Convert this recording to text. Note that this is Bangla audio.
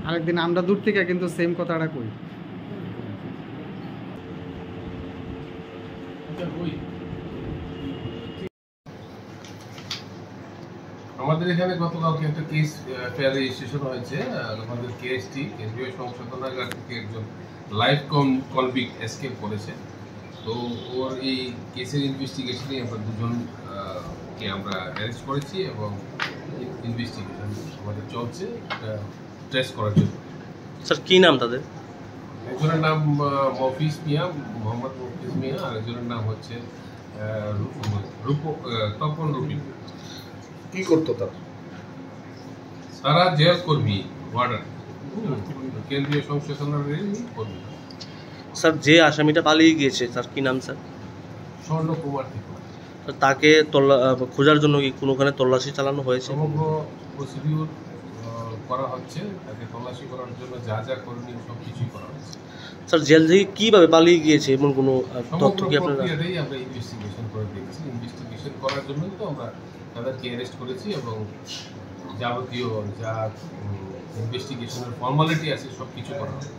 আরেকদিন আমরা দূর থেকে কিন্তু সেম কথাটা কই। আমাদের এখানে গতকালকে একটা কেস ফেয়ার রেজিস্ট্রেশন হয়েছে। আমাদের কেএসটি কেন্দ্রীয় সংশোধনাগার থেকে একজন লাইফ কনভিক্ট এসকেপ করেছে। তো ওর এই কেসের ইনভেস্টিগেশনে আমরা দুজনকে আমরা অ্যারেস্ট করেছি এবং ইনভেস্টিগেশন আমাদের চলছে ট্রেস করার জন্য। স্যার কী নাম তাদের? একজনের নাম মফিজ মিয়া, মোহাম্মদ মফিজ মিয়া, আর একজনের নাম হচ্ছে তপন রুবি। কি করতো তার? সারা জেল কর্মী, ওয়ার্ডার, কেন্দ্রীয় সংশোধনাগারের কর্মী। স্যার যে আসামিটা পালিয়ে গিয়েছে স্যার কী নাম স্যার? স্বর্ণ কুমার থেকে। তাকে খোঁজার জন্য কি কোনোখানে তল্লাশি চালানো হয়েছে? সমগ্র প্রসিডিউর করা হচ্ছে, তাকে তল্লাশি করার জন্য যা যা করণীয় সব কিছুই করা হচ্ছে। স্যার জেল থেকে কীভাবে পালিয়ে গিয়েছে এমন কোনো তথ্য সমগ্র কি আপনারা? প্রক্রিয়াটাই আমরা ইনভেস্টিগেশন করে দেখছি। ইনভেস্টিগেশন করার জন্যই তো আমরা তাদেরকে অ্যারেস্ট করেছি এবং যাবতীয় যা ইনভেস্টিগেশনের ফর্মালিটি আছে সব কিছু করা হবে।